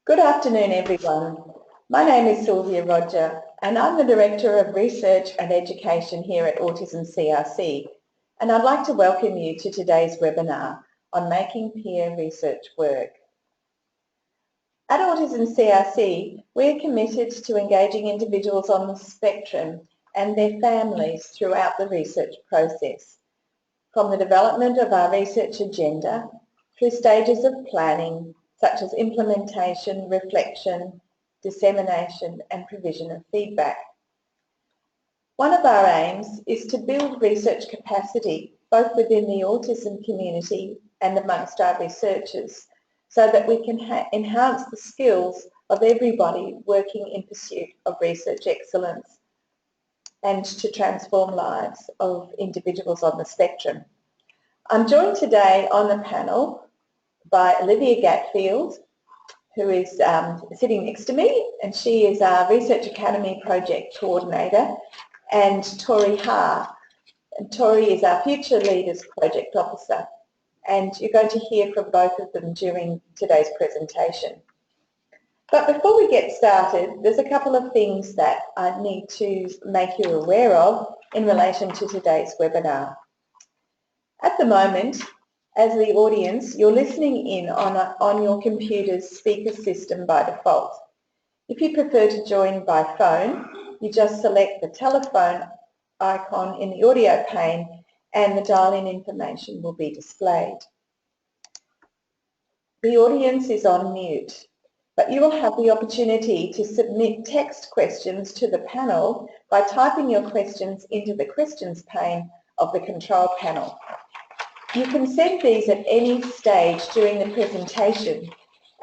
Good afternoon, everyone. My name is Sylvia Rodger, and I'm the Director of Research and Education here at Autism CRC, and I'd like to welcome you to today's webinar on making peer research work. At Autism CRC, we're committed to engaging individuals on the spectrum and their families throughout the research process, from the development of our research agenda through stages of planning, such as implementation, reflection, dissemination and provision of feedback. One of our aims is to build research capacity both within the autism community and amongst our researchers so that we can enhance the skills of everybody working in pursuit of research excellence and to transform lives of individuals on the spectrum. I'm joined today on the panel by Olivia Gatfield, who is sitting next to me, and she is our Research Academy Project Coordinator, and Tori Haar. And Tori is our Future Leaders Project Officer, and you're going to hear from both of them during today's presentation. But before we get started, there's a couple of things that I need to make you aware of in relation to today's webinar. At the moment, as the audience, you're listening in on your computer's speaker system by default. If you prefer to join by phone, you just select the telephone icon in the audio pane and the dial-in information will be displayed. The audience is on mute, but you will have the opportunity to submit text questions to the panel by typing your questions into the questions pane of the control panel. You can send these at any stage during the presentation,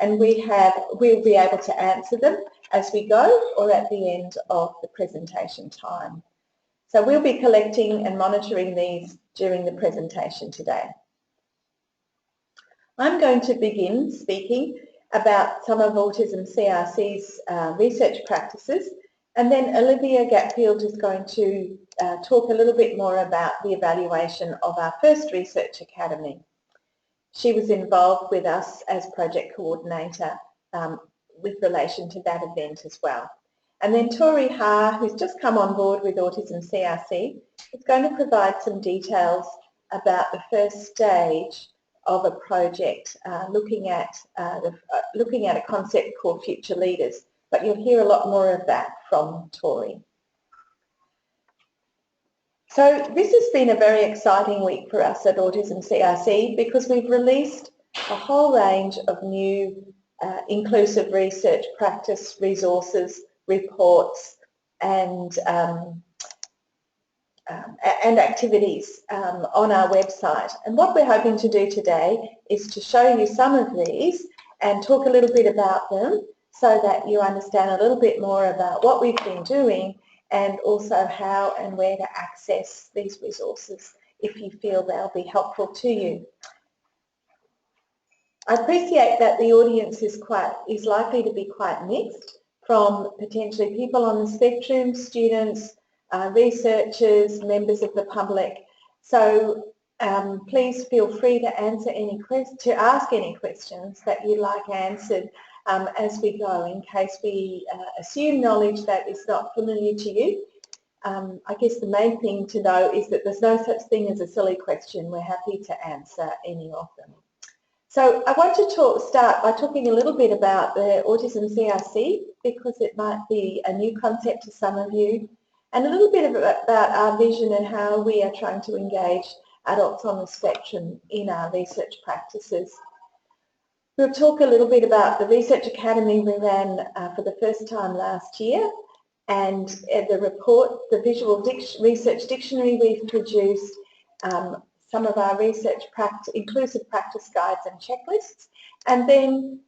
and we'll be able to answer them as we go or at the end of the presentation time. So we'll be collecting and monitoring these during the presentation today. I'm going to begin speaking about some of Autism CRC's research practices, and then Olivia Gatfield is going to talk a little bit more about the evaluation of our first Research Academy. She was involved with us as project coordinator with relation to that event as well. And then Tori Haar, who's just come on board with Autism CRC, is going to provide some details about the first stage of a project looking at a concept called Future Leaders. But you'll hear a lot more of that from Tori. So this has been a very exciting week for us at Autism CRC because we've released a whole range of new inclusive research practice resources, reports and activities on our website. And what we're hoping to do today is to show you some of these and talk a little bit about them so that you understand a little bit more about what we've been doing and also how and where to access these resources if you feel they'll be helpful to you. I appreciate that the audience is likely to be quite mixed, from potentially people on the spectrum, students, researchers, members of the public. So please feel free to ask any questions that you'd like answered as we go, in case we assume knowledge that is not familiar to you. I guess the main thing to know is that there's no such thing as a silly question. We're happy to answer any of them. So I want to start by talking a little bit about the Autism CRC because it might be a new concept to some of you, and a little bit about our vision and how we are trying to engage adults on the spectrum in our research practices. We'll talk a little bit about the Research Academy we ran for the first time last year, and the report, the Visual Research Dictionary we've produced, some of our inclusive practice guides and checklists, and then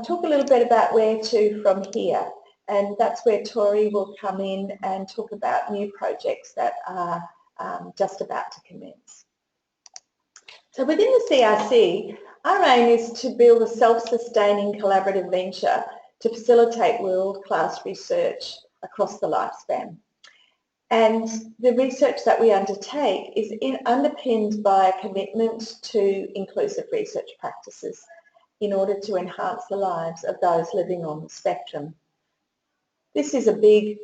talk a little bit about where to from here. And that's where Tori will come in and talk about new projects that are just about to commence. So within the CRC, our aim is to build a self-sustaining collaborative venture to facilitate world-class research across the lifespan. And the research that we undertake is underpinned by a commitment to inclusive research practices in order to enhance the lives of those living on the spectrum. This is a big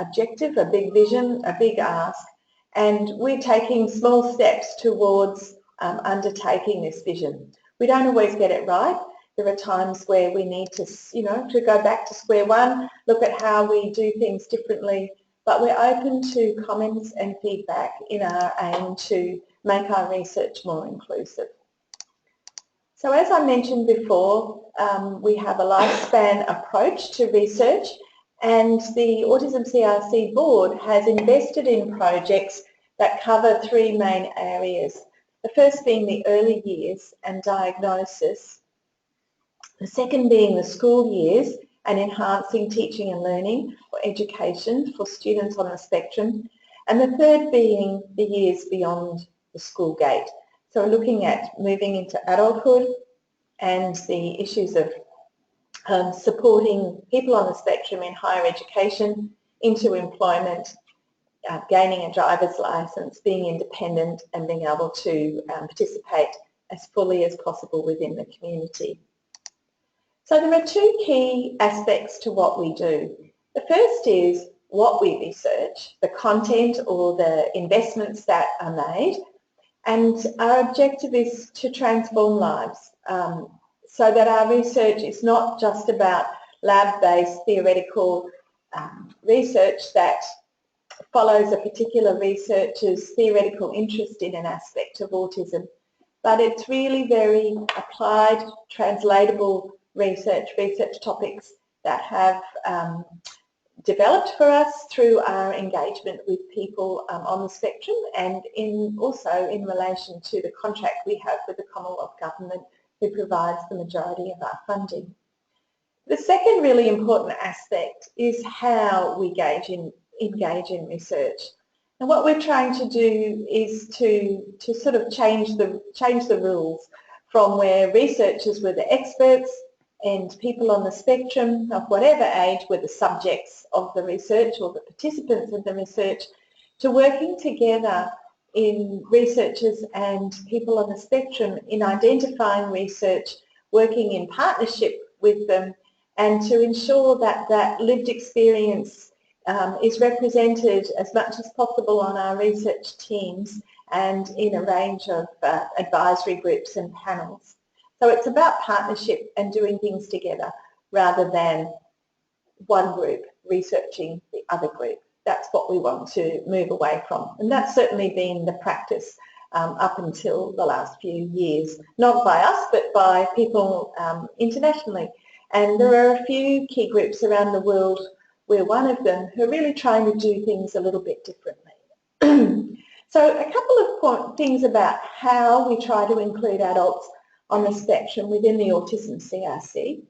objective, a big vision, a big ask, and we're taking small steps towards undertaking this vision. We don't always get it right. There are times where we need to, to go back to square one, look at how we do things differently, but we're open to comments and feedback in our aim to make our research more inclusive. So as I mentioned before, we have a lifespan approach to research, and the Autism CRC board has invested in projects that cover three main areas. The first being the early years and diagnosis, the second being the school years and enhancing teaching and learning or education for students on the spectrum, and the third being the years beyond the school gate. So we're looking at moving into adulthood and the issues of supporting people on the spectrum in higher education, into employment, gaining a driver's licence, being independent and being able to participate as fully as possible within the community. So there are two key aspects to what we do. The first is what we research, the content or the investments that are made, and our objective is to transform lives so that our research is not just about lab-based theoretical research that follows a particular researcher's theoretical interest in an aspect of autism, but it's really very applied, translatable research topics that have developed for us through our engagement with people on the spectrum, and also in relation to the contract we have with the Commonwealth Government, who provides the majority of our funding. The second really important aspect is how we engage in research. And what we're trying to do is to sort of change the rules from where researchers were the experts and people on the spectrum of whatever age were the subjects of the research or the participants of the research, to working together in researchers and people on the spectrum in identifying research, working in partnership with them, and to ensure that that lived experience is represented as much as possible on our research teams and in a range of advisory groups and panels. So it's about partnership and doing things together rather than one group researching the other group. That's what we want to move away from, and that's certainly been the practice up until the last few years, not by us but by people internationally. And there are a few key groups around the world, we're one of them, who are really trying to do things a little bit differently. So a couple of things about how we try to include adults on the spectrum within the Autism CRC.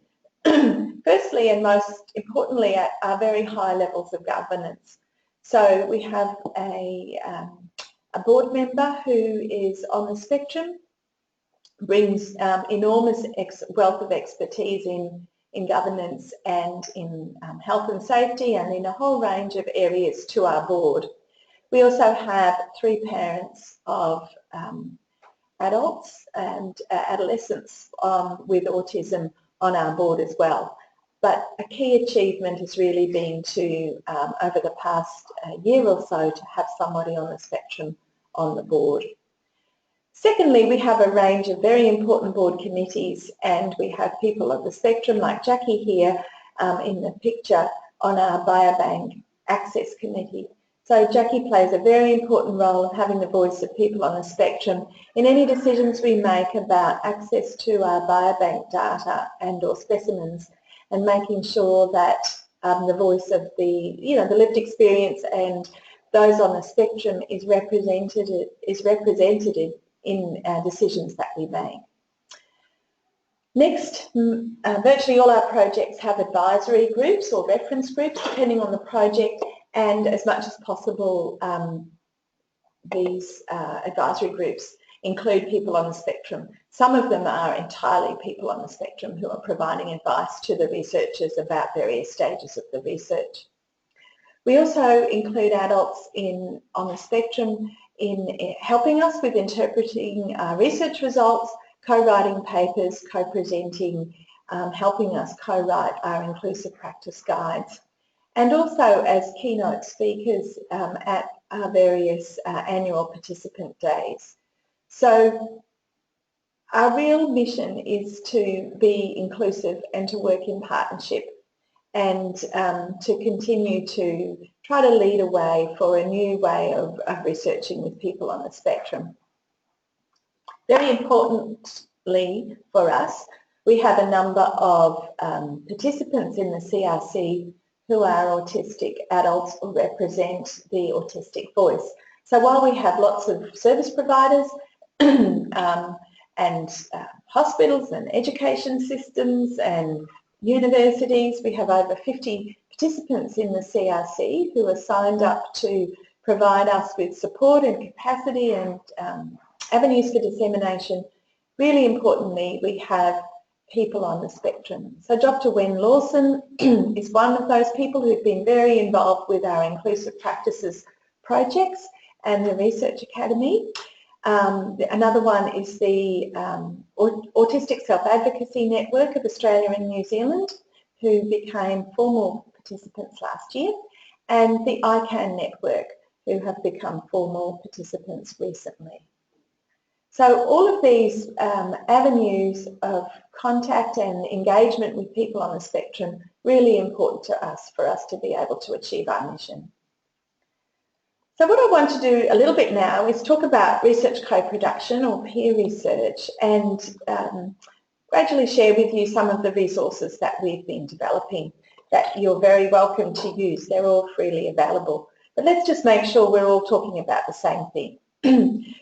Firstly and most importantly are very high levels of governance. So we have a board member who is on the spectrum, brings enormous wealth of expertise in governance and in health and safety and in a whole range of areas to our board. We also have 3 parents of adults and adolescents with autism on our board as well. But a key achievement has really been to, over the past year or so, to have somebody on the spectrum on the board. Secondly, we have a range of very important board committees, and we have people of the spectrum like Jackie here in the picture on our Biobank Access Committee. So Jackie plays a very important role of having the voice of people on the spectrum in any decisions we make about access to our biobank data and or specimens, and making sure that the voice of the lived experience and those on the spectrum is represented in decisions that we make. Next, virtually all our projects have advisory groups or reference groups depending on the project, and as much as possible these advisory groups include people on the spectrum. Some of them are entirely people on the spectrum who are providing advice to the researchers about various stages of the research. We also include adults on the spectrum in helping us with interpreting research results, co-writing papers, co-presenting, helping us co-write our inclusive practice guides, and also as keynote speakers at our various annual participant days. So our real mission is to be inclusive and to work in partnership, and to continue to try to lead a way for a new way of researching with people on the spectrum. Very importantly for us, we have a number of participants in the CRC who are autistic adults or represent the autistic voice. So while we have lots of service providers and hospitals and education systems and universities, we have over 50 participants in the CRC who are signed up to provide us with support and capacity and avenues for dissemination. Really importantly, we have people on the spectrum. So Dr. Wen Lawson is one of those people who've been very involved with our inclusive practices projects and the Research Academy. Another one is the Autistic Self-Advocacy Network of Australia and New Zealand, who became formal participants last year, and the ICANN network, who have become formal participants recently. So all of these avenues of contact and engagement with people on the spectrum, really important to us for us to be able to achieve our mission. So what I want to do a little bit now is talk about research co-production or peer research, and gradually share with you some of the resources that we've been developing that you're very welcome to use. They're all freely available. But let's just make sure we're all talking about the same thing.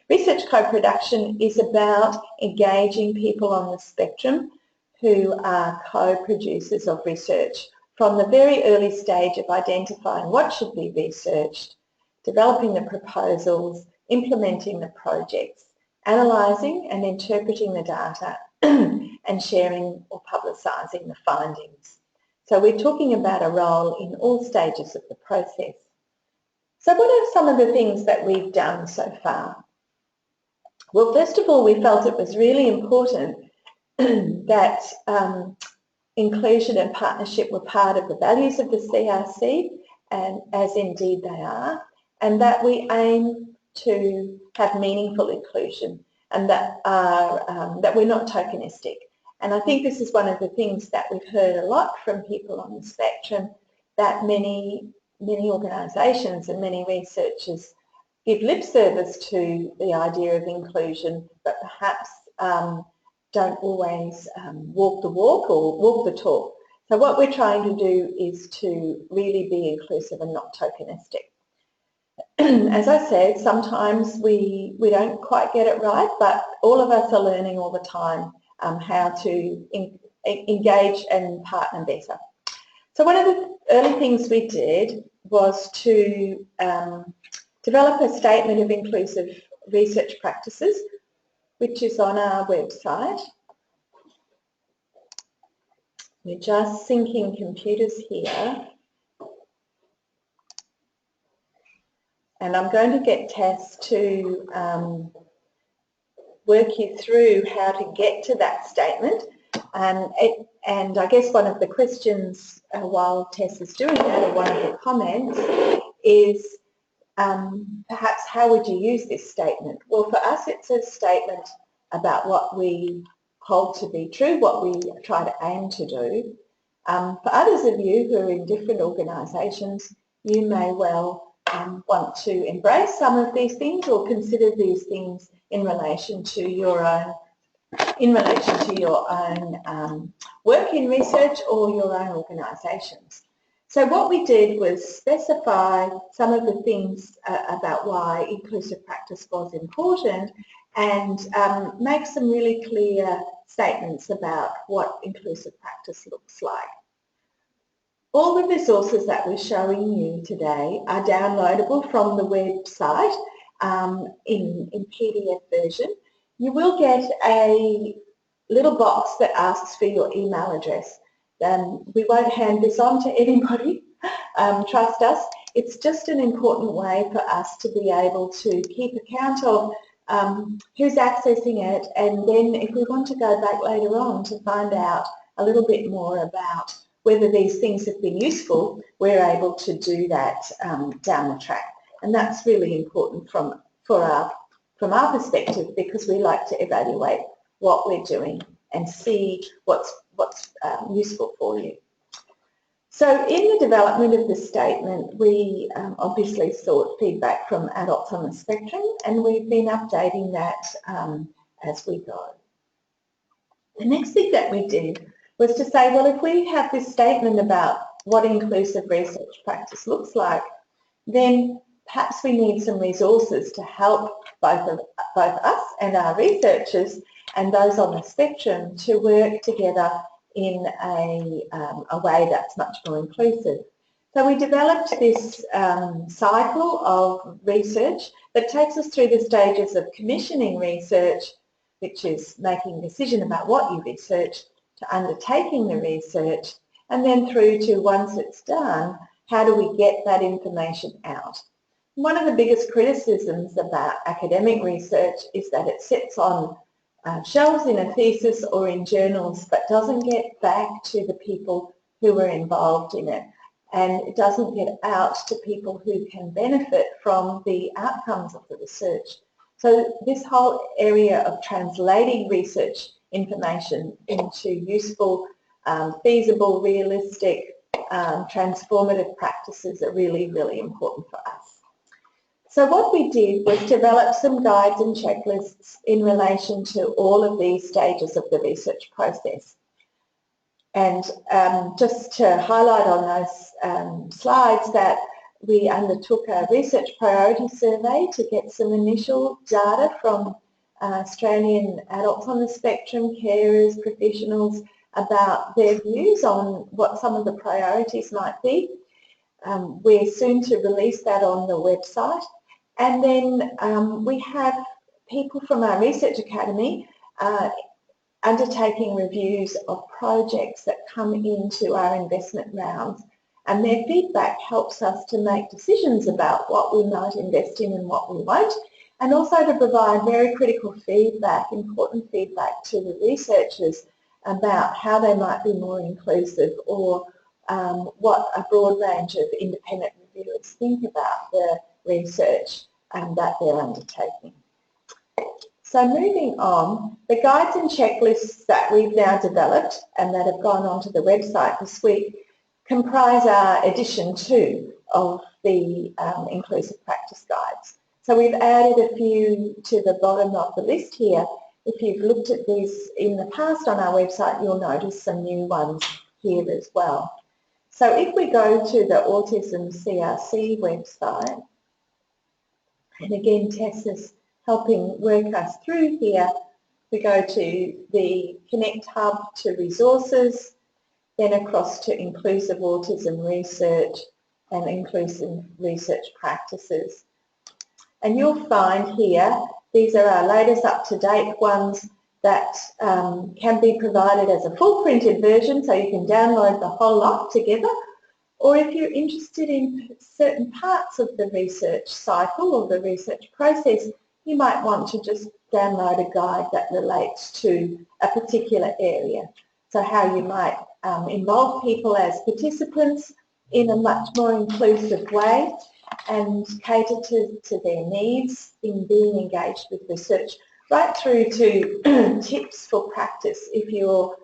Research co-production is about engaging people on the spectrum who are co-producers of research from the very early stage of identifying what should be researched, developing the proposals, implementing the projects, analysing and interpreting the data and sharing or publicising the findings. So we're talking about a role in all stages of the process. So what are some of the things that we've done so far? Well, first of all, we felt it was really important that inclusion and partnership were part of the values of the CRC, and as indeed they are, and that we aim to have meaningful inclusion and that we're not tokenistic. And I think this is one of the things that we've heard a lot from people on the spectrum, that many organisations and many researchers give lip service to the idea of inclusion, but perhaps don't always walk the walk or walk the talk. So what we're trying to do is to really be inclusive and not tokenistic. As I said, sometimes we don't quite get it right, but all of us are learning all the time how to engage and partner better. So one of the early things we did was to develop a statement of inclusive research practices, which is on our website. We're just syncing computers here. And I'm going to get Tess to work you through how to get to that statement. And I guess one of the questions while Tess is doing that, or one of the comments, is perhaps how would you use this statement? Well, for us it's a statement about what we hold to be true, what we try to aim to do. For others of you who are in different organisations, you may well want to embrace some of these things or consider these things in relation to your own work in research or your own organisations. So what we did was specify some of the things about why inclusive practice was important and make some really clear statements about what inclusive practice looks like. All the resources that we're showing you today are downloadable from the website in PDF version. You will get a little box that asks for your email address. We won't hand this on to anybody, trust us. It's just an important way for us to be able to keep account of who's accessing it, and then if we want to go back later on to find out a little bit more about whether these things have been useful, we're able to do that down the track. And that's really important from our perspective, because we like to evaluate what we're doing and see what's useful for you. So in the development of the statement, we obviously sought feedback from adults on the spectrum, and we've been updating that as we go. The next thing that we did was to say, well, if we have this statement about what inclusive research practice looks like, then perhaps we need some resources to help both us and our researchers and those on the spectrum to work together in a way that's much more inclusive. So we developed this cycle of research that takes us through the stages of commissioning research, which is making a decision about what you research, to undertaking the research, and then through to, once it's done, how do we get that information out? One of the biggest criticisms about academic research is that it sits on shelves in a thesis or in journals, but doesn't get back to the people who were involved in it, and it doesn't get out to people who can benefit from the outcomes of the research. So this whole area of translating research information into useful, feasible, realistic, transformative practices are really, really important for us. So what we did was develop some guides and checklists in relation to all of these stages of the research process. And just to highlight on those slides that we undertook a research priority survey to get some initial data from Australian adults on the spectrum, carers, professionals, about their views on what some of the priorities might be. We're soon to release that on the website. And then we have people from our research academy undertaking reviews of projects that come into our investment rounds, and their feedback helps us to make decisions about what we might invest in and what we won't, and also to provide very critical feedback, important feedback to the researchers about how they might be more inclusive, or what a broad range of independent reviewers think about the research that they're undertaking. So moving on, the guides and checklists that we've now developed and that have gone onto the website this week comprise our edition 2 of the inclusive practice guides. So we've added a few to the bottom of the list here. If you've looked at these in the past on our website, you'll notice some new ones here as well. So if we go to the Autism CRC website, and again Tess is helping work us through here, we go to the Connect Hub to resources, then across to inclusive autism research and inclusive research practices. And you'll find here, these are our latest up-to-date ones that can be provided as a full printed version, so you can download the whole lot together. Or if you're interested in certain parts of the research cycle or the research process, you might want to just download a guide that relates to a particular area. So how you might involve people as participants in a much more inclusive way and cater to their needs in being engaged with research, right through to tips for practice if you're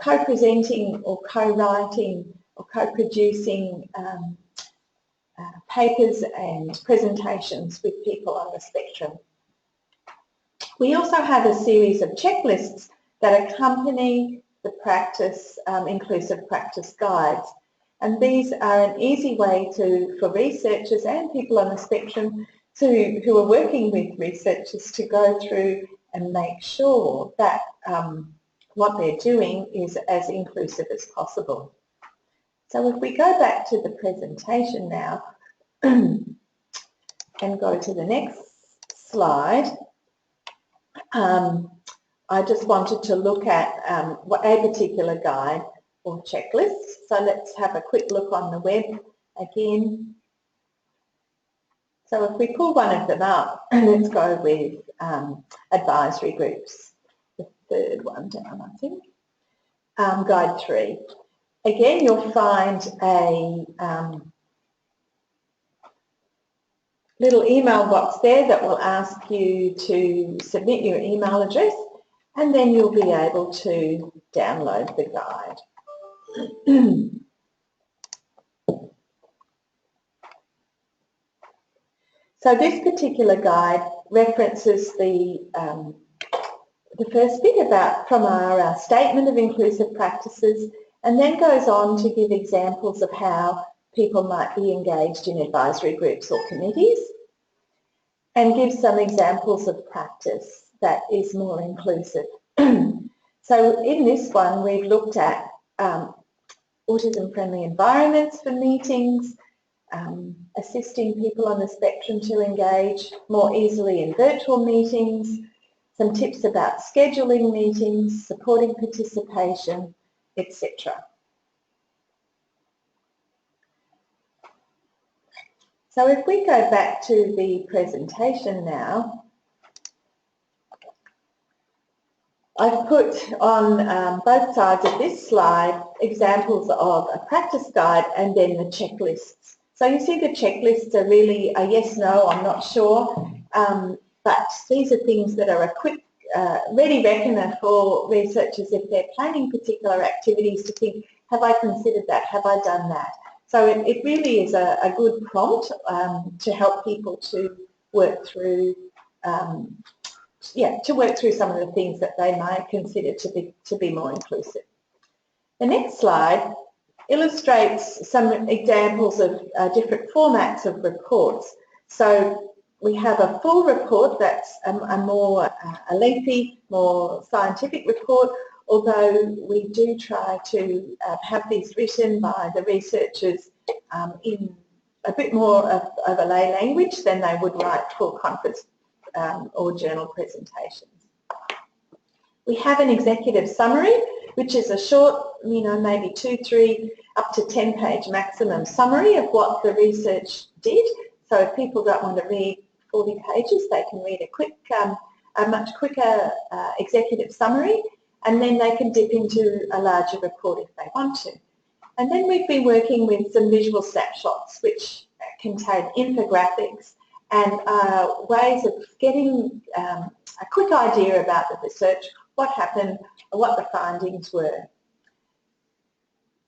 co-presenting or co-writing or co-producing papers and presentations with people on the spectrum. We also have a series of checklists that accompany the practice, inclusive practice guides. And these are an easy way for researchers and people on the spectrum who are working with researchers to go through and make sure that what they're doing is as inclusive as possible. So if we go back to the presentation now and go to the next slide, I just wanted to look at a particular guide or checklist. So let's have a quick look on the web again. So if we pull one of them up, let's go with advisory groups. The third one down, I think. Guide 3. Again, you'll find a little email box there that will ask you to submit your email address, and then you'll be able to download the guide. So this particular guide references the first bit from our statement of inclusive practices, and then goes on to give examples of how people might be engaged in advisory groups or committees, and gives some examples of practice that is more inclusive. So in this one, we've looked at autism-friendly environments for meetings, assisting people on the spectrum to engage more easily in virtual meetings, some tips about scheduling meetings, supporting participation, etc. So if we go back to the presentation now, I've put on both sides of this slide examples of a practice guide and then the checklists. So you see the checklists are really a yes, no, I'm not sure, but these are things that are a quick, ready reckoner for researchers if they're planning particular activities to think, have I considered that, have I done that? So it really is a good prompt to help people to work through some of the things that they might consider to be more inclusive. The next slide illustrates some examples of different formats of reports. So we have a full report that's a more lengthy, more scientific report, although we do try to have these written by the researchers in a bit more of a lay language than they would write for conference or journal presentations. We have an executive summary, which is a short, maybe 2, 3, up to 10-page maximum summary of what the research did. So if people don't want to read 40 pages, they can read a much quicker executive summary, and then they can dip into a larger report if they want to. And then we've been working with some visual snapshots, which contain infographics and ways of getting a quick idea about the research, what happened, what the findings were.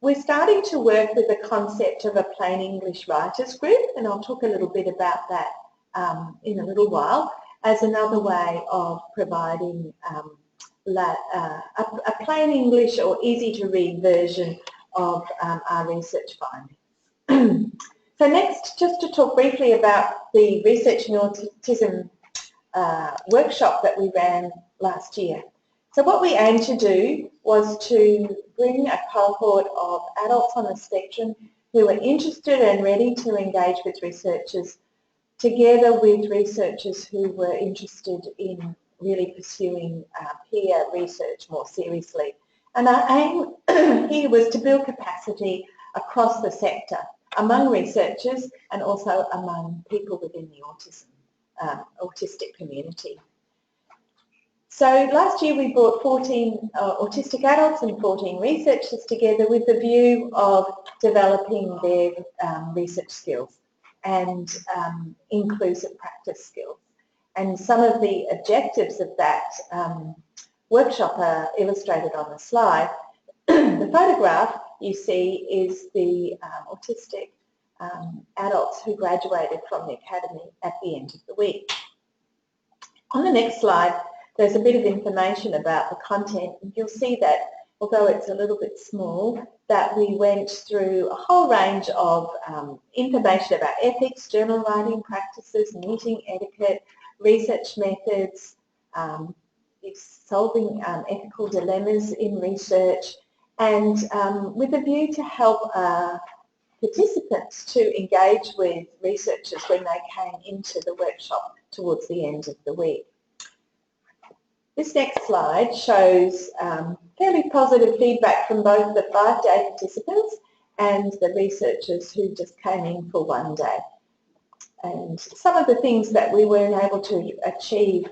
We're starting to work with the concept of a plain English writers group, and I'll talk a little bit about that in a little while, as another way of providing a plain English or easy to read version of our research findings. So next, just to talk briefly about the Research in Autism workshop that we ran last year. So what we aimed to do was to bring a cohort of adults on the spectrum who were interested and ready to engage with researchers, together with researchers who were interested in really pursuing peer research more seriously. And our aim here was to build capacity across the sector, among researchers and also among people within the autistic community. So last year we brought 14 autistic adults and 14 researchers together with the view of developing their research skills and inclusive practice skills. And some of the objectives of that workshop are illustrated on the slide. The photograph you see is the autistic adults who graduated from the academy at the end of the week. On the next slide, there's a bit of information about the content. You'll see that, although it's a little bit small, that we went through a whole range of information about ethics, journal writing practices, meeting etiquette, research methods, solving ethical dilemmas in research, and with a view to help participants to engage with researchers when they came into the workshop towards the end of the week. This next slide shows fairly positive feedback from both the 5-day participants and the researchers who just came in for 1 day. And some of the things that we weren't able to achieve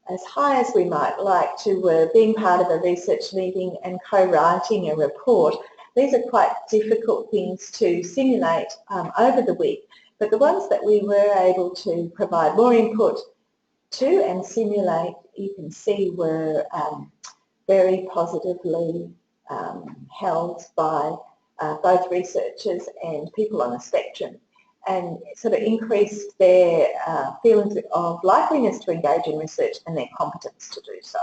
as high as we might like to being part of a research meeting and co-writing a report, these are quite difficult things to simulate over the week. But the ones that we were able to provide more input to and simulate, you can see were very positively held by both researchers and people on the spectrum, and sort of increased their feelings of likeliness to engage in research and their competence to do so.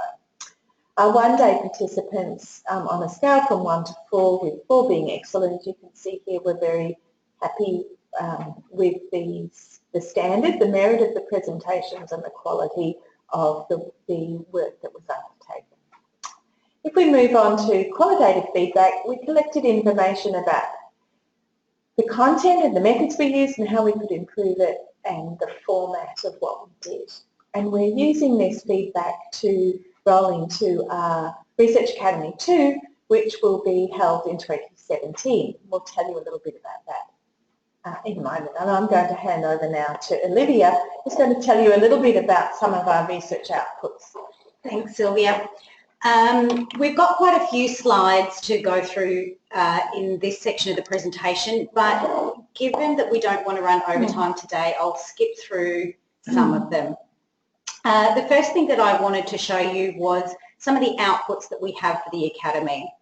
Our one-day participants on a scale from 1 to 4, with 4 being excellent, you can see here we're very happy with the standard, the merit of the presentations and the quality of the work that was undertaken. If we move on to qualitative feedback, we collected information about the content and the methods we used and how we could improve it and the format of what we did. And we're using this feedback to roll into our Research Academy 2, which will be held in 2017. We'll tell you a little bit about that in a moment. And I'm going to hand over now to Olivia, who's going to tell you a little bit about some of our research outputs. Thanks, Sylvia. We've got quite a few slides to go through in this section of the presentation, but given that we don't want to run overtime today, I'll skip through some of them. The first thing that I wanted to show you was some of the outputs that we have for the Academy.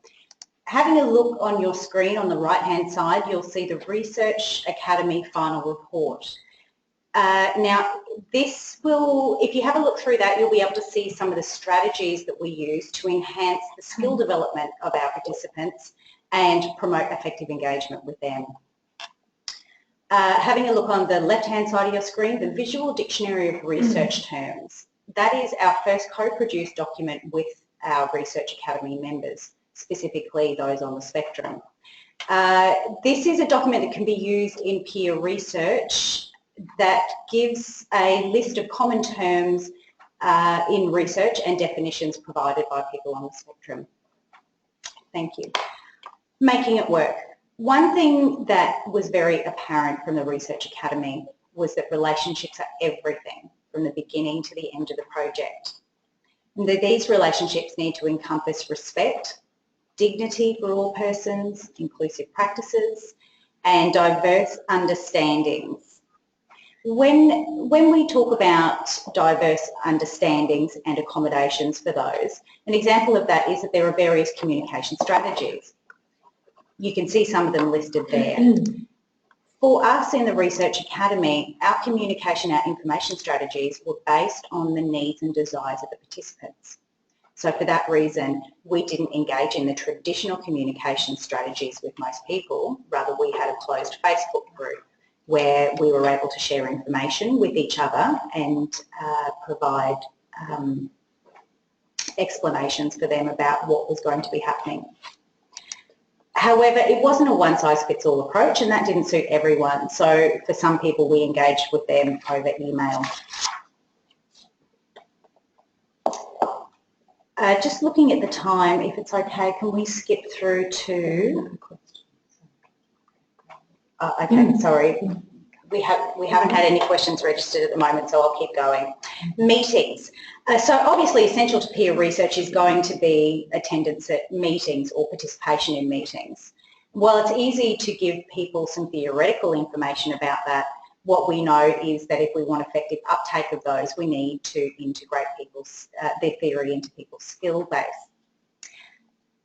Having a look on your screen on the right-hand side, you'll see the Research Academy final report. Now, this will, if you have a look through that, you'll be able to see some of the strategies that we use to enhance the skill development of our participants and promote effective engagement with them. Having a look on the left-hand side of your screen, the Visual Dictionary of Research Terms. That is our first co-produced document with our Research Academy members, specifically those on the spectrum. This is a document that can be used in peer research that gives a list of common terms in research and definitions provided by people on the spectrum. Thank you. Making it work. One thing that was very apparent from the Research Academy was that relationships are everything from the beginning to the end of the project. And that these relationships need to encompass respect, dignity for all persons, inclusive practices, and diverse understandings. When we talk about diverse understandings and accommodations for those, an example of that is that there are various communication strategies. You can see some of them listed there. For us in the Research Academy, our communication, our information strategies were based on the needs and desires of the participants. So for that reason, we didn't engage in the traditional communication strategies with most people. Rather, we had a closed Facebook group where we were able to share information with each other and provide explanations for them about what was going to be happening. However, it wasn't a one-size-fits-all approach, and that didn't suit everyone. So for some people, we engaged with them over email. Just looking at the time, if it's okay, can we skip through to... okay, sorry. We haven't had any questions registered at the moment, so I'll keep going. Meetings. So obviously essential to peer research is going to be attendance at meetings or participation in meetings. While it's easy to give people some theoretical information about that, what we know is that if we want effective uptake of those, we need to integrate their theory into people's skill base.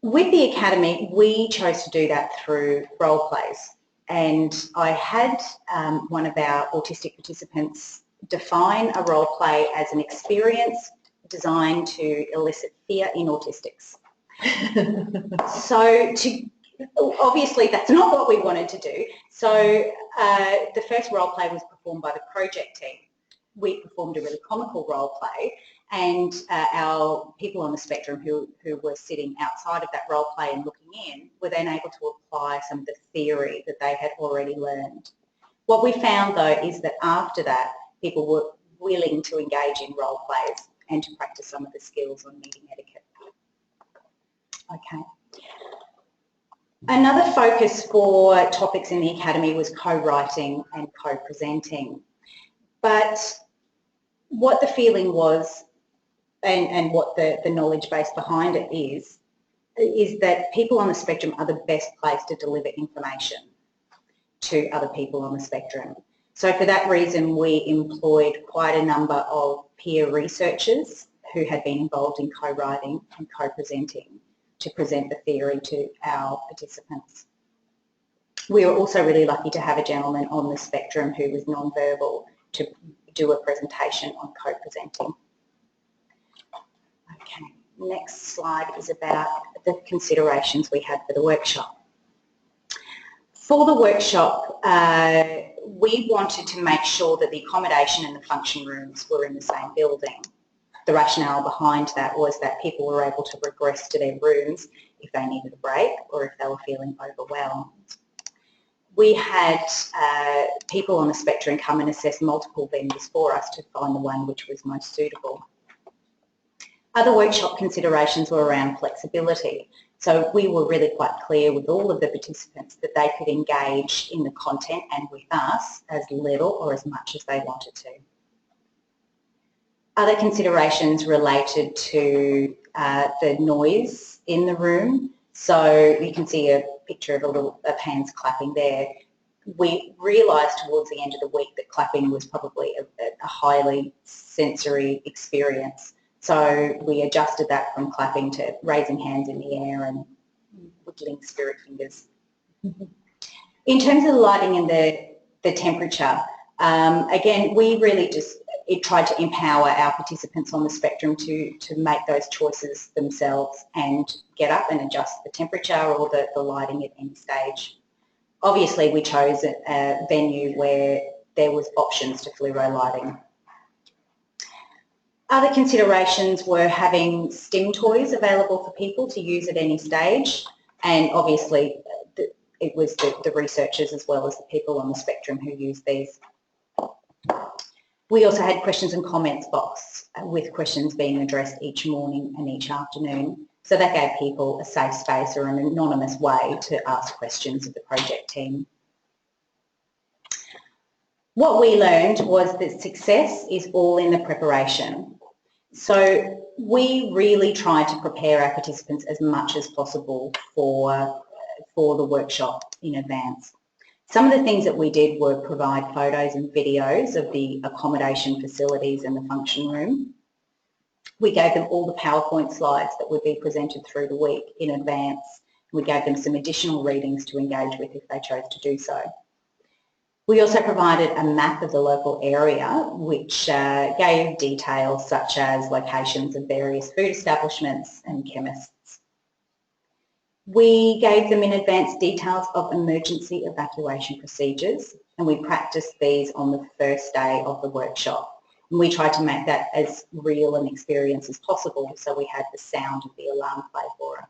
With the Academy, we chose to do that through role plays. And I had one of our autistic participants define a role play as an experience designed to elicit fear in autistics. So obviously that's not what we wanted to do. So the first role play was performed by the project team. We performed a really comical role play, and our people on the spectrum who were sitting outside of that role play and looking in were then able to apply some of the theory that they had already learned. What we found though is that after that, people were willing to engage in role plays and to practice some of the skills on meeting etiquette. Okay. Another focus for topics in the Academy was co-writing and co-presenting. But what the feeling was and what the knowledge base behind it is that people on the spectrum are the best placed to deliver information to other people on the spectrum. So for that reason, we employed quite a number of peer researchers who had been involved in co-writing and co-presenting to present the theory to our participants. We were also really lucky to have a gentleman on the spectrum who was non-verbal to do a presentation on co-presenting. Okay, next slide is about the considerations we had for the workshop. For the workshop, we wanted to make sure that the accommodation and the function rooms were in the same building. The rationale behind that was that people were able to regress to their rooms if they needed a break or if they were feeling overwhelmed. We had people on the spectrum come and assess multiple vendors for us to find the one which was most suitable. Other workshop considerations were around flexibility. So we were really quite clear with all of the participants that they could engage in the content and with us as little or as much as they wanted to. Other considerations related to the noise in the room. So you can see a picture of hands clapping there. We realised towards the end of the week that clapping was probably a highly sensory experience. So we adjusted that from clapping to raising hands in the air and wiggling spirit fingers. In terms of the lighting and the temperature, again, we really just tried to empower our participants on the spectrum to make those choices themselves and get up and adjust the temperature or the lighting at any stage. Obviously, we chose a venue where there was options to fluoro lighting. Other considerations were having STEM toys available for people to use at any stage, and obviously it was the researchers as well as the people on the spectrum who used these. We also had questions and comments box with questions being addressed each morning and each afternoon. So that gave people a safe space or an anonymous way to ask questions of the project team. What we learned was that success is all in the preparation. So we really tried to prepare our participants as much as possible for the workshop in advance. Some of the things that we did were provide photos and videos of the accommodation facilities and the function room. We gave them all the PowerPoint slides that would be presented through the week in advance. We gave them some additional readings to engage with if they chose to do so. We also provided a map of the local area which gave details such as locations of various food establishments and chemists. We gave them in advance details of emergency evacuation procedures, and we practiced these on the first day of the workshop. And we tried to make that as real an experience as possible, so we had the sound of the alarm play for us.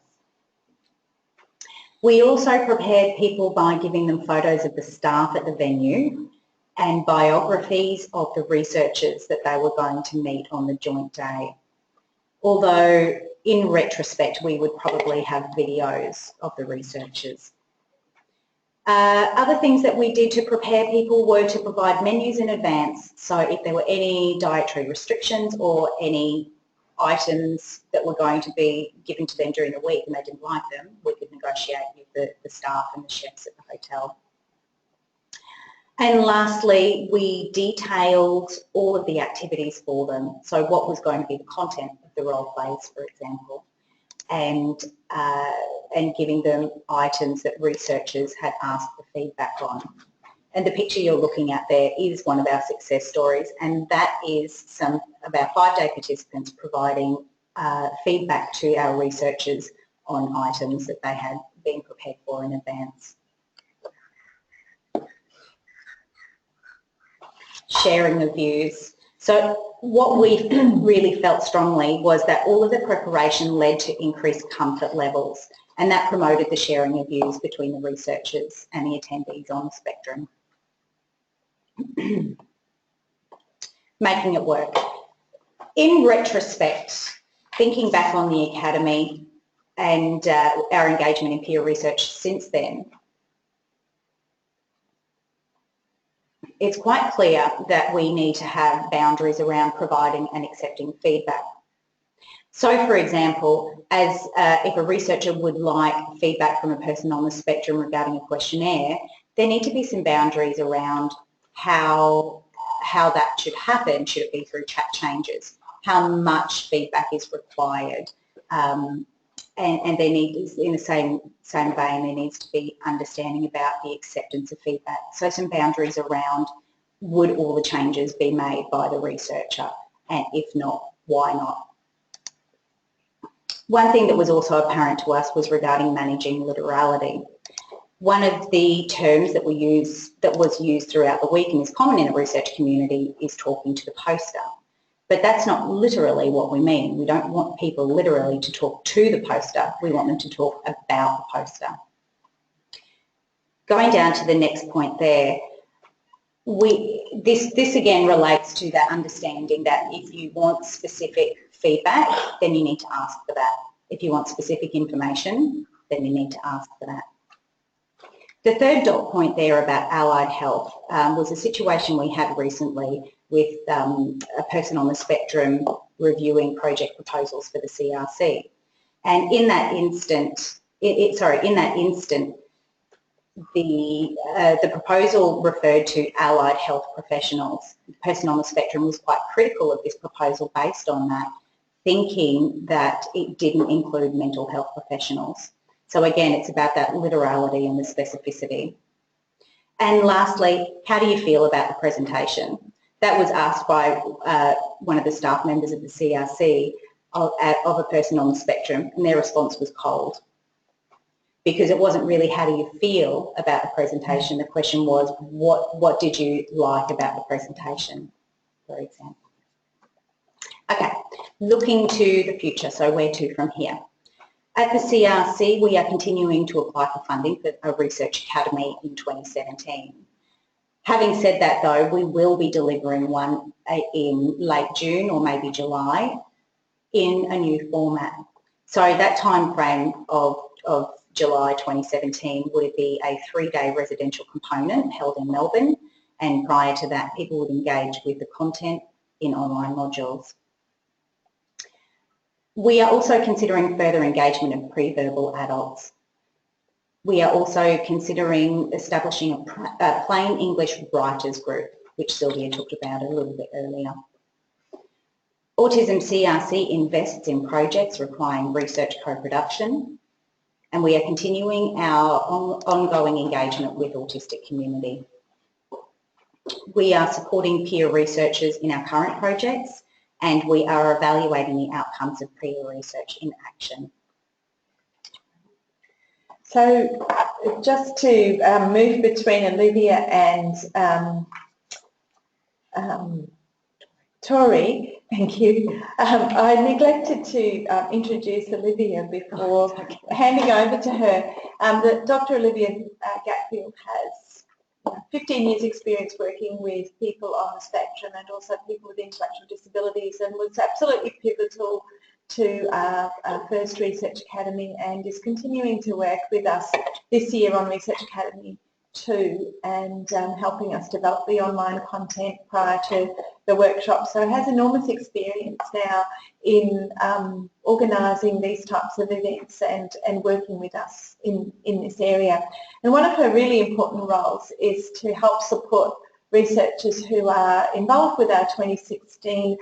We also prepared people by giving them photos of the staff at the venue and biographies of the researchers that they were going to meet on the joint day. Although in retrospect we would probably have videos of the researchers. Other things that we did to prepare people were to provide menus in advance, so if there were any dietary restrictions or any items that were going to be given to them during the week and they didn't like them, we could negotiate with the staff and the chefs at the hotel. And lastly, we detailed all of the activities for them, so what was going to be the content of the role plays, for example, and giving them items that researchers had asked for feedback on. And the picture you're looking at there is one of our success stories, and that is some of our 5-day participants providing feedback to our researchers on items that they had been prepared for in advance. Sharing of views. So what we really felt strongly was that all of the preparation led to increased comfort levels, and that promoted the sharing of views between the researchers and the attendees on the spectrum. Making it work. In retrospect, thinking back on the Academy and our engagement in peer research since then, it's quite clear that we need to have boundaries around providing and accepting feedback. So, for example, as if a researcher would like feedback from a person on the spectrum regarding a questionnaire, there need to be some boundaries around how that should happen. Should it be through chat changes? How much feedback is required? And there needs, in the same vein, there needs to be understanding about the acceptance of feedback. So some boundaries around, would all the changes be made by the researcher? And if not, why not? One thing that was also apparent to us was regarding managing literality. One of the terms that was used throughout the week and is common in the research community is talking to the poster. But that's not literally what we mean. We don't want people literally to talk to the poster. We want them to talk about the poster. Going down to the next point there, this again relates to that understanding that if you want specific feedback, then you need to ask for that. If you want specific information, then you need to ask for that. The third dot point there about allied health was a situation we had recently with a person on the spectrum reviewing project proposals for the CRC. And in that instant, the proposal referred to allied health professionals. The person on the spectrum was quite critical of this proposal based on that, thinking that it didn't include mental health professionals. So again, it's about that literality and the specificity. And lastly, how do you feel about the presentation? That was asked by one of the staff members of the CRC of a person on the spectrum, and their response was cold. Because it wasn't really how do you feel about the presentation, the question was what did you like about the presentation, for example. Okay, looking to the future, so where to from here? At the CRC, we are continuing to apply for funding for a research academy in 2017. Having said that though, we will be delivering one in late June or maybe July in a new format. So that time frame of July 2017 would be a 3-day residential component held in Melbourne, and prior to that people would engage with the content in online modules. We are also considering further engagement of pre-verbal adults. We are also considering establishing a plain English writers group, which Sylvia talked about a little bit earlier. Autism CRC invests in projects requiring research co-production, and we are continuing our ongoing engagement with the autistic community. We are supporting peer researchers in our current projects, and we are evaluating the outcomes of peer research in action. So just to move between Olivia and Tori, thank you. I neglected to introduce Olivia before handing over to her. Dr. Olivia Gatfield has 15 years experience working with people on the spectrum and also people with intellectual disabilities, and was absolutely pivotal to our first Research Academy, and is continuing to work with us this year on Research Academy 2 and helping us develop the online content prior to the workshop. So has enormous experience now in organising these types of events and working with us in this area. And one of her really important roles is to help support researchers who are involved with our 2016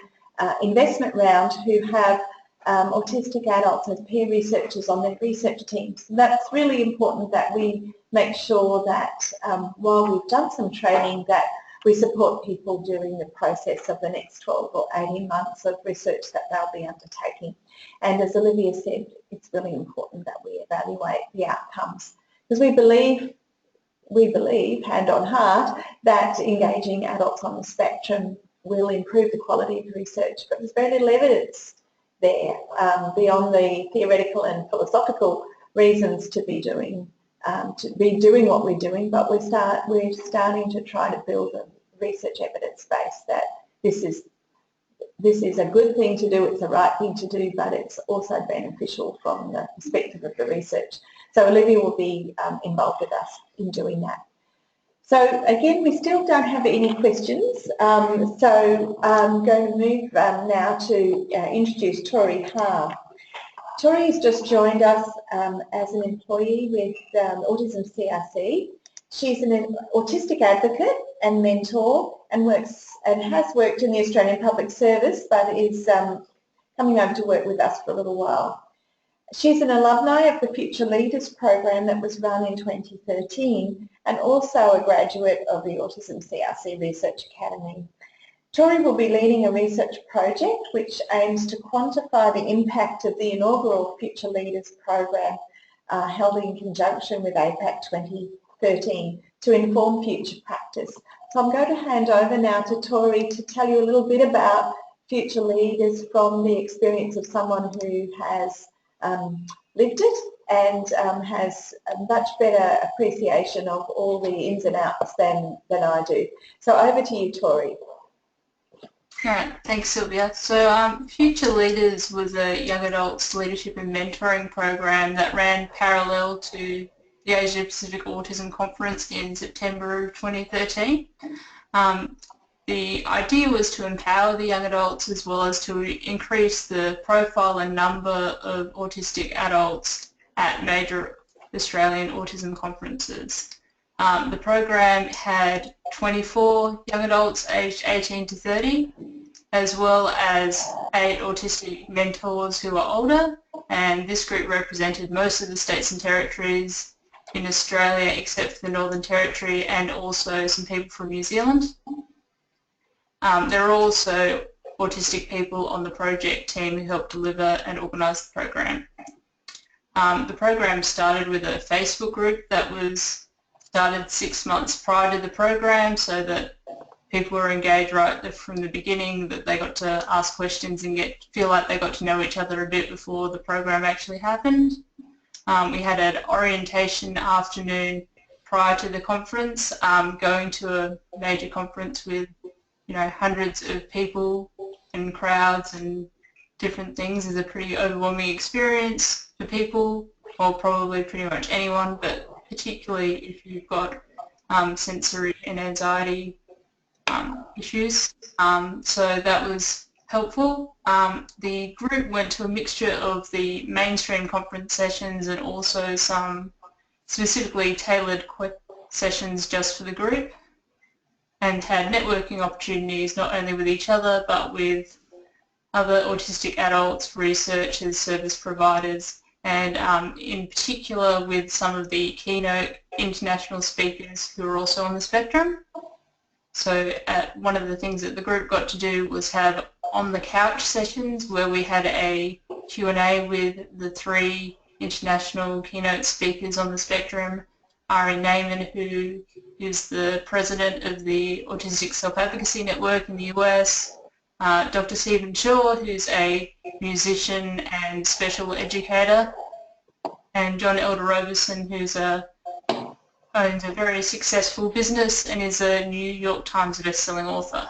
investment round who have autistic adults as peer researchers on their research teams. And that's really important that we make sure that while we've done some training, that we support people during the process of the next 12 or 18 months of research that they'll be undertaking. And as Olivia said, it's really important that we evaluate the outcomes, because we believe, hand on heart, that engaging adults on the spectrum will improve the quality of research, but there's very little evidence there beyond the theoretical and philosophical reasons to be doing what we're doing, but we're starting to try to build a research evidence base that this is a good thing to do, it's the right thing to do, but it's also beneficial from the perspective of the research. So Olivia will be involved with us in doing that. So again, we still don't have any questions. So I'm going to move now to introduce Tori Haar. Tori has just joined us as an employee with Autism CRC. She's an autistic advocate and mentor and has worked in the Australian Public Service, but is coming over to work with us for a little while. She's an alumni of the Future Leaders program that was run in 2013 and also a graduate of the Autism CRC Research Academy. Tori will be leading a research project which aims to quantify the impact of the inaugural Future Leaders program held in conjunction with APAC 2013 to inform future practice. So I'm going to hand over now to Tori to tell you a little bit about Future Leaders from the experience of someone who has lived it and has a much better appreciation of all the ins and outs than I do. So over to you, Tori. Alright, thanks Sylvia. So Future Leaders was a young adults leadership and mentoring program that ran parallel to the Asia Pacific Autism Conference in September of 2013. The idea was to empower the young adults as well as to increase the profile and number of autistic adults at major Australian autism conferences. The program had 24 young adults aged 18 to 30, as well as 8 autistic mentors who are older, and this group represented most of the states and territories in Australia except for the Northern Territory and also some people from New Zealand. There are also autistic people on the project team who helped deliver and organise the program. The program started with a Facebook group that was started 6 months prior to the program so that people were engaged right from the beginning, that they got to ask questions and feel like they got to know each other a bit before the program actually happened. We had an orientation afternoon prior to the conference. Going to a major conference with hundreds of people and crowds and different things is a pretty overwhelming experience for people, or probably pretty much anyone, but particularly if you've got sensory and anxiety issues. So that was helpful. The group went to a mixture of the mainstream conference sessions and also some specifically tailored sessions just for the group, and had networking opportunities not only with each other but with other autistic adults, researchers, service providers, and in particular with some of the keynote international speakers who are also on the spectrum. So one of the things that the group got to do was have on-the-couch sessions where we had a Q&A with the 3 international keynote speakers on the spectrum. Ari Naiman, who is the president of the Autistic Self-Advocacy Network in the US, Dr. Stephen Shaw, who's a musician and special educator, and John Elder Roberson, who's owns a very successful business and is a New York Times best-selling author.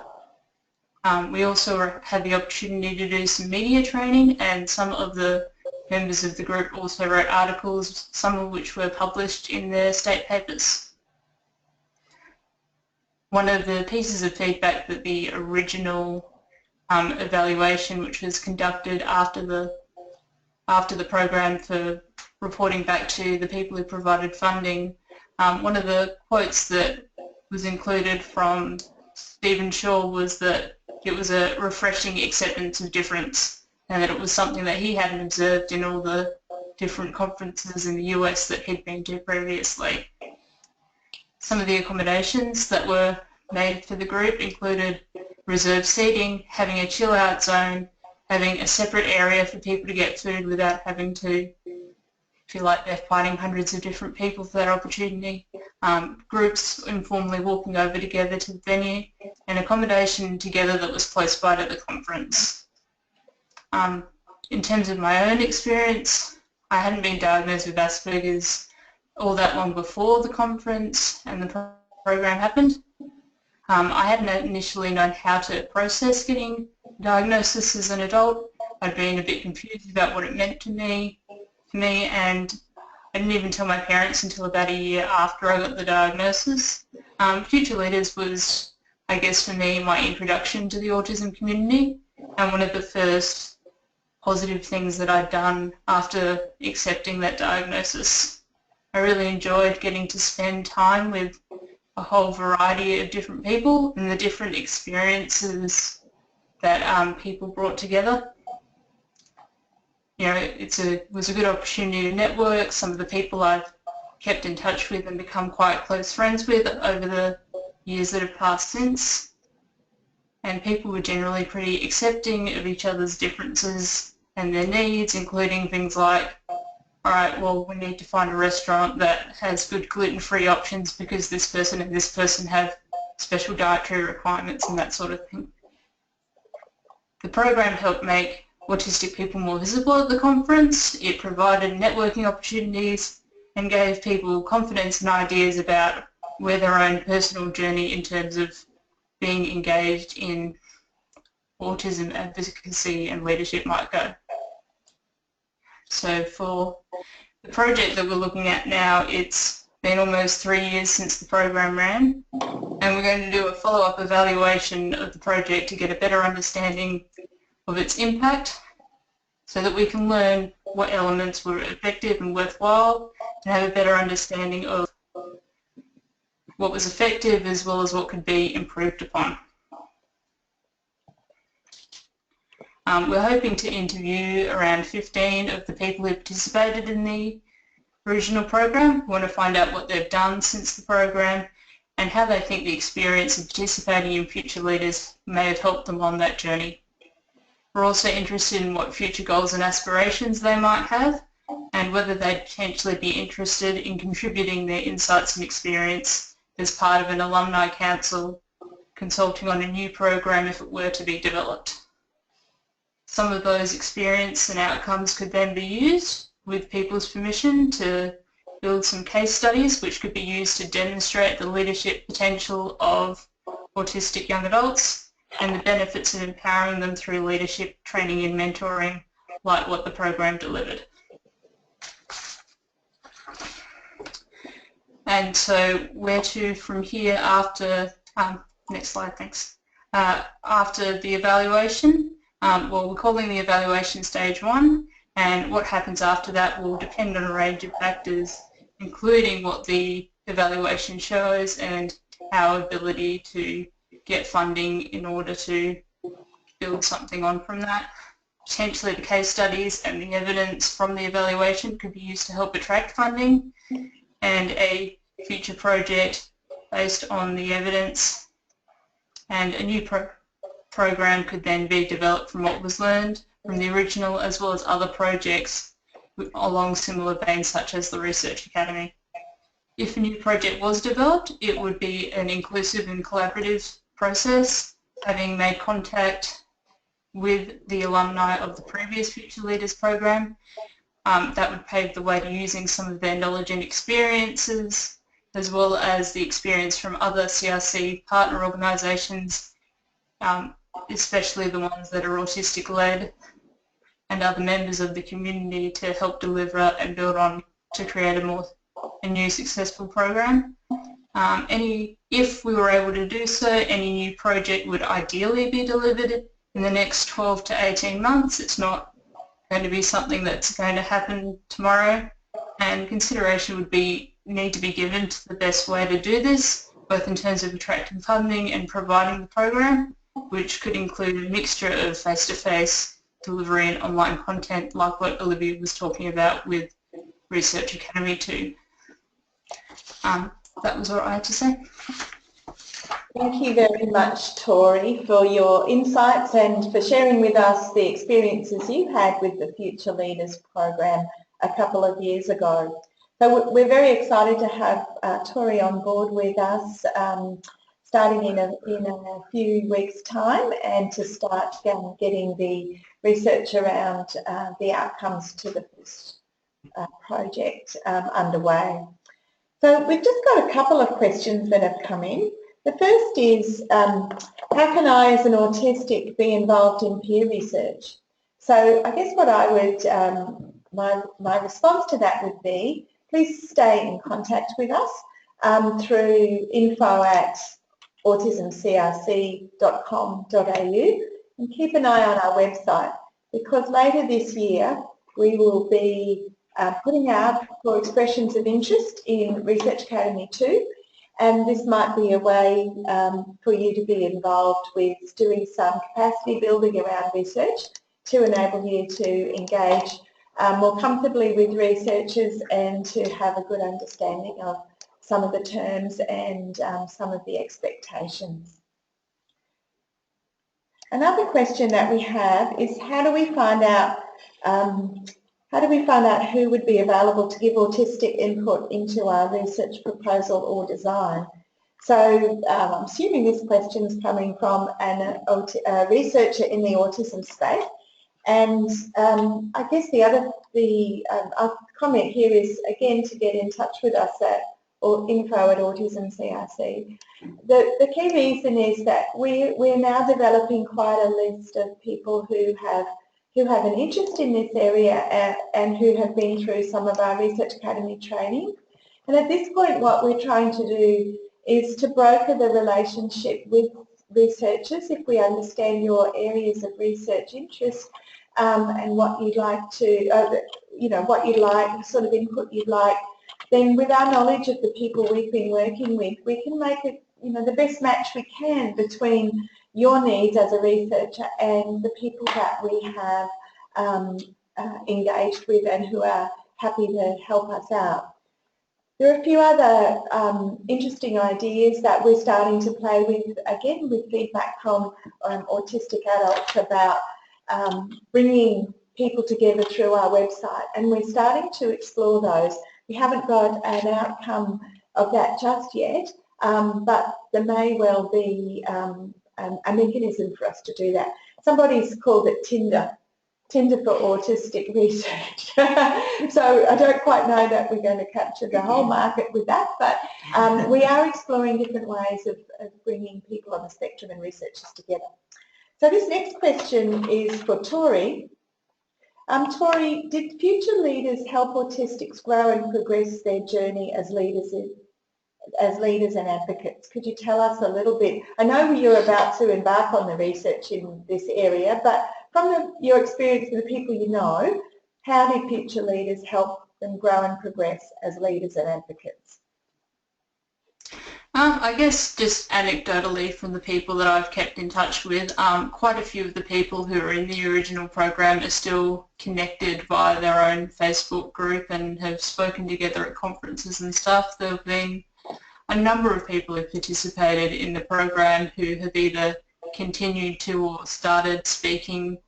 We also had the opportunity to do some media training, and some of the members of the group also wrote articles, some of which were published in their state papers. One of the pieces of feedback that the original evaluation, which was conducted after the program for reporting back to the people who provided funding, one of the quotes that was included from Stephen Shaw was that it was a refreshing acceptance of difference, and that it was something that he hadn't observed in all the different conferences in the US that he'd been to previously. Some of the accommodations that were made for the group included reserved seating, having a chill out zone, having a separate area for people to get food without having to feel like they're fighting hundreds of different people for that opportunity, groups informally walking over together to the venue, and accommodation together that was close by to the conference. In terms of my own experience, I hadn't been diagnosed with Asperger's all that long before the conference and the program happened. I hadn't initially known how to process getting diagnosis as an adult. I'd been a bit confused about what it meant to me, and I didn't even tell my parents until about a year after I got the diagnosis. Future Leaders was, I guess for me, my introduction to the autism community, and one of the first positive things that I'd done after accepting that diagnosis. I really enjoyed getting to spend time with a whole variety of different people and the different experiences that people brought together. You know, it was a good opportunity to network. Some of the people I've kept in touch with and become quite close friends with over the years that have passed since. And people were generally pretty accepting of each other's differences and their needs, including things like, all right, well, we need to find a restaurant that has good gluten-free options because this person and this person have special dietary requirements and that sort of thing. The program helped make autistic people more visible at the conference. It provided networking opportunities and gave people confidence and ideas about where their own personal journey in terms of being engaged in autism advocacy and leadership might go. So for the project that we're looking at now, it's been almost 3 years since the program ran, and we're going to do a follow-up evaluation of the project to get a better understanding of its impact so that we can learn what elements were effective and worthwhile and have a better understanding of what was effective as well as what could be improved upon. We're hoping to interview around 15 of the people who participated in the original program. We want to find out what they've done since the program and how they think the experience of participating in Future Leaders may have helped them on that journey. We're also interested in what future goals and aspirations they might have and whether they'd potentially be interested in contributing their insights and experience as part of an alumni council consulting on a new program if it were to be developed. Some of those experiences and outcomes could then be used, with people's permission, to build some case studies which could be used to demonstrate the leadership potential of autistic young adults and the benefits of empowering them through leadership training and mentoring, like what the program delivered. And so where to from here after, next slide, thanks. After the evaluation, well, we're calling the evaluation stage 1, and what happens after that will depend on a range of factors, including what the evaluation shows and our ability to get funding in order to build something on from that. Potentially the case studies and the evidence from the evaluation could be used to help attract funding, and a future project based on the evidence and a new program could then be developed from what was learned from the original, as well as other projects along similar veins such as the Research Academy. If a new project was developed, it would be an inclusive and collaborative process, having made contact with the alumni of the previous Future Leaders program. That would pave the way to using some of their knowledge and experiences, as well as the experience from other CRC partner organisations, especially the ones that are autistic-led, and other members of the community to help deliver and build on to create a new successful program. If we were able to do so, any new project would ideally be delivered in the next 12 to 18 months. It's not going to be something that's going to happen tomorrow, and consideration would need to be given to the best way to do this, both in terms of attracting funding and providing the program, which could include a mixture of face-to-face delivery and online content like what Olivia was talking about with Research Academy too. That was what I had to say. Thank you very much, Tori, for your insights and for sharing with us the experiences you had with the Future Leaders program a couple of years ago. So we're very excited to have Tori on board with us starting in a few weeks' time, and to start getting the research around the outcomes to the first project underway. So we've just got a couple of questions that have come in. The first is, how can I as an autistic be involved in peer research? So I guess what I would, my response to that would be, please stay in contact with us. through info@autismcrc.com.au, and keep an eye on our website, because later this year we will be putting out for expressions of interest in Research Academy 2, and this might be a way for you to be involved with doing some capacity building around research to enable you to engage more comfortably with researchers and to have a good understanding of some of the terms and some of the expectations. Another question that we have is, how do we find out who would be available to give autistic input into our research proposal or design? So I'm assuming this question is coming from a researcher in the autism space, and I guess our comment here is again to get in touch with us at info@Autism CRC. The key reason is that we're now developing quite a list of people who have an interest in this area and who have been through some of our Research Academy training. And at this point what we're trying to do is to broker the relationship with researchers if we understand your areas of research interest and what you'd like to, what you like, the sort of input you'd like. Then with our knowledge of the people we've been working with, we can make it, the best match we can between your needs as a researcher and the people that we have engaged with and who are happy to help us out. There are a few other interesting ideas that we're starting to play with, again with feedback from autistic adults about bringing people together through our website, and we're starting to explore those. We haven't got an outcome of that just yet, but there may well be a mechanism for us to do that. Somebody's called it Tinder for autistic research. So I don't quite know that we're going to capture the whole market with that, but we are exploring different ways of bringing people on the spectrum and researchers together. So this next question is for Tori. Tori, did future leaders help autistics grow and progress their journey as leaders and advocates? Could you tell us a little bit? I know you're about to embark on the research in this area, but from your experience with the people you know, how did future leaders help them grow and progress as leaders and advocates? I guess just anecdotally from the people that I've kept in touch with, quite a few of the people who are in the original program are still connected via their own Facebook group and have spoken together at conferences and stuff. There have been a number of people who participated in the program who have either continued to or started speaking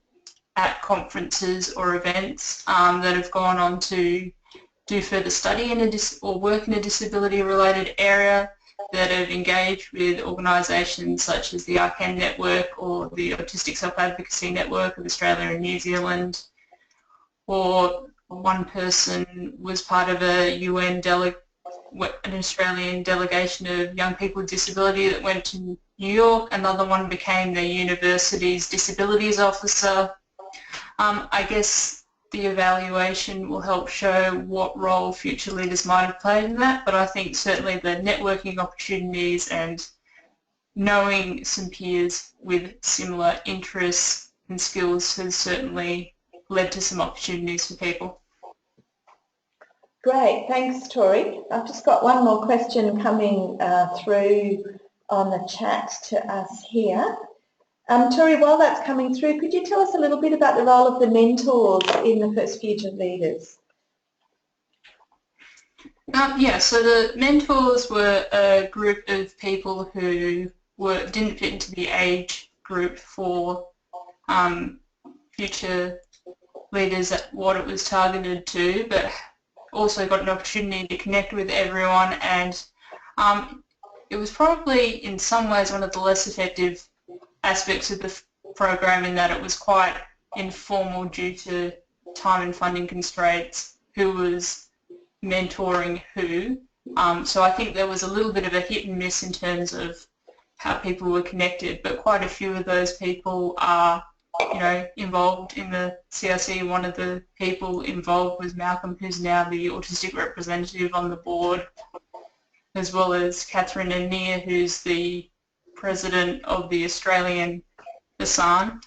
at conferences or events that have gone on to do further study in or work in a disability-related area, that have engaged with organisations such as the ARCAN Network or the Autistic Self-Advocacy Network of Australia and New Zealand, or one person was part of an Australian delegation of young people with disability that went to New York. Another one became the university's disabilities officer. I guess the evaluation will help show what role future leaders might have played in that, but I think certainly the networking opportunities and knowing some peers with similar interests and skills has certainly led to some opportunities for people. Great, thanks Tori. I've just got one more question coming through on the chat to us here. Tori, while that's coming through, could you tell us a little bit about the role of the mentors in the First Future Leaders? Yeah, so the mentors were a group of people who didn't fit into the age group for future leaders at what it was targeted to, but also got an opportunity to connect with everyone, and it was probably in some ways one of the less effective aspects of the program in that it was quite informal due to time and funding constraints, who was mentoring who. So I think there was a little bit of a hit and miss in terms of how people were connected, but quite a few of those people are, involved in the CRC. One of the people involved was Malcolm, who's now the autistic representative on the board. as well as Catherine and Nia, who's the president of the Australian ASAN.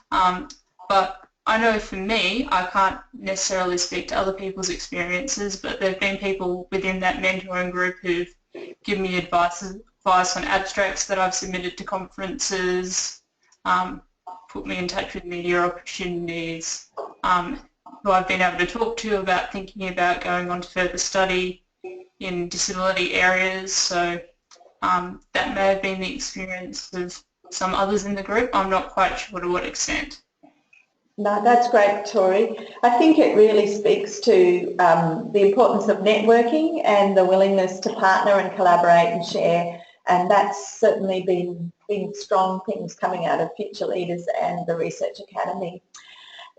But I know for me, I can't necessarily speak to other people's experiences, but there have been people within that mentoring group who've given me advice on abstracts that I've submitted to conferences, put me in touch with media opportunities, who I've been able to talk to about thinking about going on to further study in disability areas. So that may have been the experience of some others in the group. I'm not quite sure to what extent. No, that's great, Tori. I think it really speaks to the importance of networking and the willingness to partner and collaborate and share, and that's certainly been strong things coming out of Future Leaders and the Research Academy.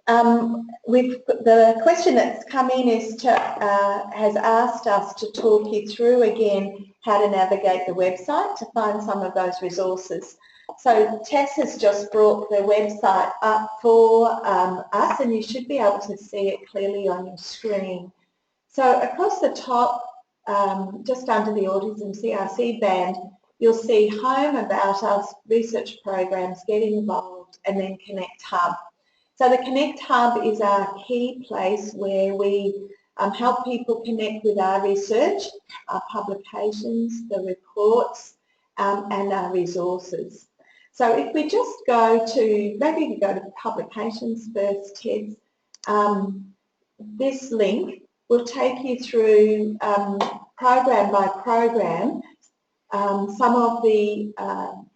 The question that's come in has asked us to talk you through again how to navigate the website to find some of those resources. So Tess has just brought the website up for us, and you should be able to see it clearly on your screen. So across the top, just under the Autism CRC band, you'll see Home, About Us, Research Programs, Get Involved, and then Connect Hub. So the Connect Hub is our key place where we help people connect with our research, our publications, the reports, and our resources. So if we just go to, maybe we go to publications first, Ted, this link will take you through program by program some of the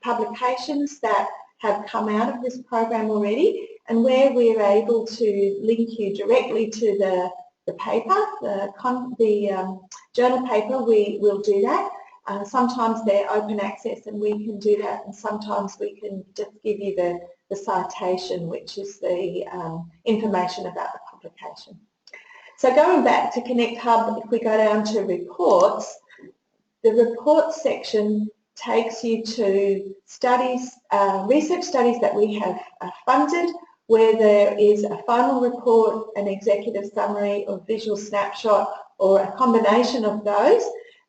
publications that have come out of this program already, and where we're able to link you directly to the paper, the journal paper, we will do that. Sometimes they're open access and we can do that, and sometimes we can just give you the citation, which is the information about the publication. So going back to Connect Hub, if we go down to reports, the reports section takes you to studies, research studies that we have funded, where there is a final report, an executive summary, or visual snapshot, or a combination of those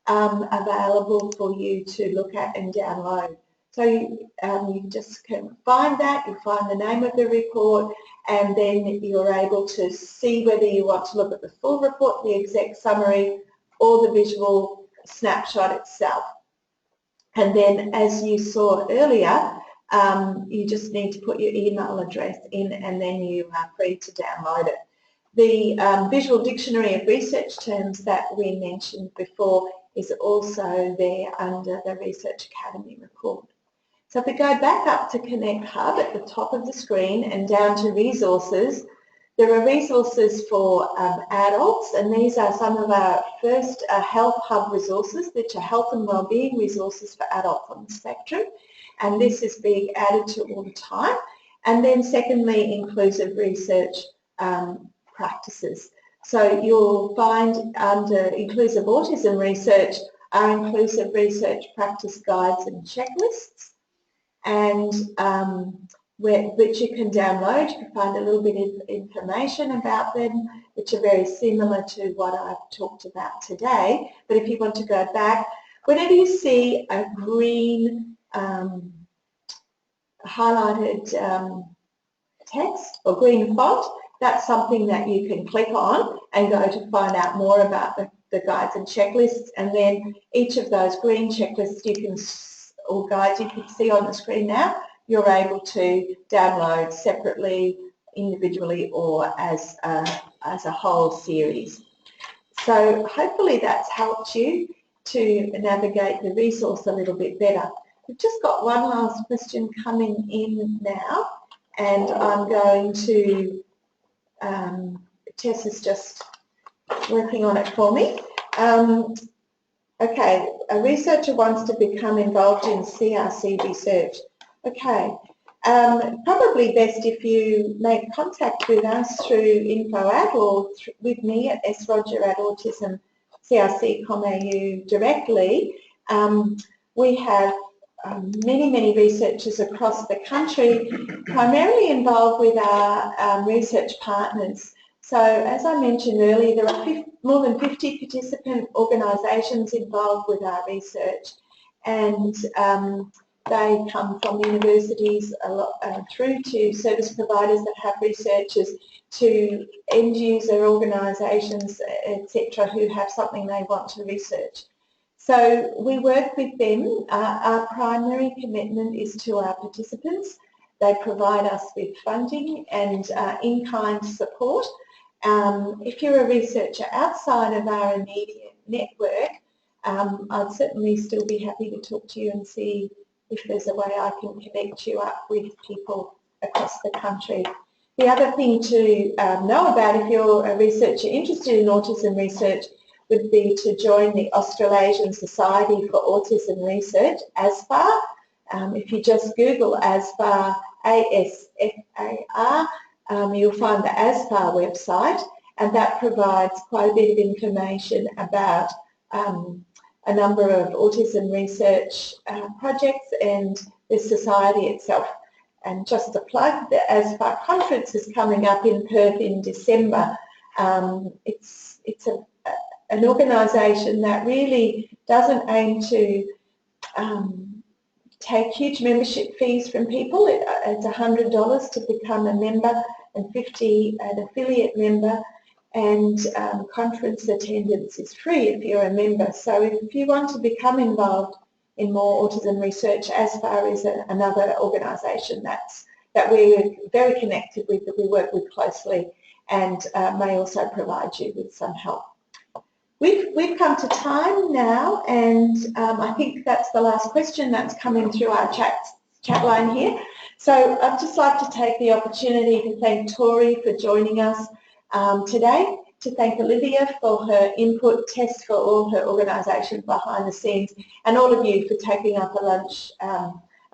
available for you to look at and download. So you just can find that, you find the name of the report, and then you're able to see whether you want to look at the full report, the exec summary, or the visual snapshot itself. And then, as you saw earlier, you just need to put your email address in, and then you are free to download it. The visual dictionary of research terms that we mentioned before is also there under the Research Academy report. So if we go back up to Connect Hub at the top of the screen and down to resources, there are resources for adults, and these are some of our first Health Hub resources, which are health and wellbeing resources for adults on the spectrum, and this is being added to all the time. And then secondly, inclusive research practices. So you'll find under inclusive autism research our inclusive research practice guides and checklists, and which you can download. You can find a little bit of information about them, which are very similar to what I've talked about today. But if you want to go back, whenever you see a green highlighted text or green font, that's something that you can click on and go to find out more about the guides and checklists. And then each of those green checklists you can, or guides you can see on the screen now, you're able to download separately, individually, or as a whole series. So hopefully that's helped you to navigate the resource a little bit better. We've just got one last question coming in now, and I'm going to, Tess is just working on it for me. Okay, a researcher wants to become involved in CRC research. Okay, probably best if you make contact with us through info@ or with me at srodger@autismcrc.com.au directly. We have many researchers across the country, primarily involved with our research partners. So as I mentioned earlier, there are more than 50 participant organisations involved with our research, and they come from universities through to service providers that have researchers, to end user organisations, etc., who have something they want to research. So we work with them. Our primary commitment is to our participants. They provide us with funding and in-kind support. If you're a researcher outside of our immediate network, I'd certainly still be happy to talk to you and see if there's a way I can connect you up with people across the country. The other thing to know about if you're a researcher interested in autism research would be to join the Australasian Society for Autism Research, ASFAR. If you just Google ASFAR, ASFAR, you'll find the ASFAR website, and that provides quite a bit of information about a number of autism research projects and the society itself. And just to plug, the ASFAR conference is coming up in Perth in December. It's an organisation that really doesn't aim to take huge membership fees from people. It's $100 to become a member and $50 an affiliate member, and conference attendance is free if you're a member. So if you want to become involved in more autism research, ASFAR is another organisation that we're very connected with, that we work with closely, and may also provide you with some help. We've come to time now, and I think that's the last question that's coming through our chat line here. So I'd just like to take the opportunity to thank Tori for joining us today, to thank Olivia for her input, Tess for all her organisation behind the scenes, and all of you for taking up a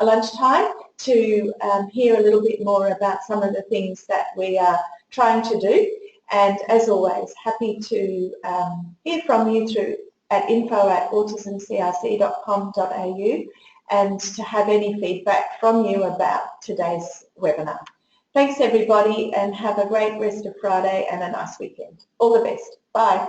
lunchtime to hear a little bit more about some of the things that we are trying to do. And as always, happy to hear from you at info@autismcrc.com.au, and to have any feedback from you about today's webinar. Thanks everybody, and have a great rest of Friday and a nice weekend. All the best. Bye.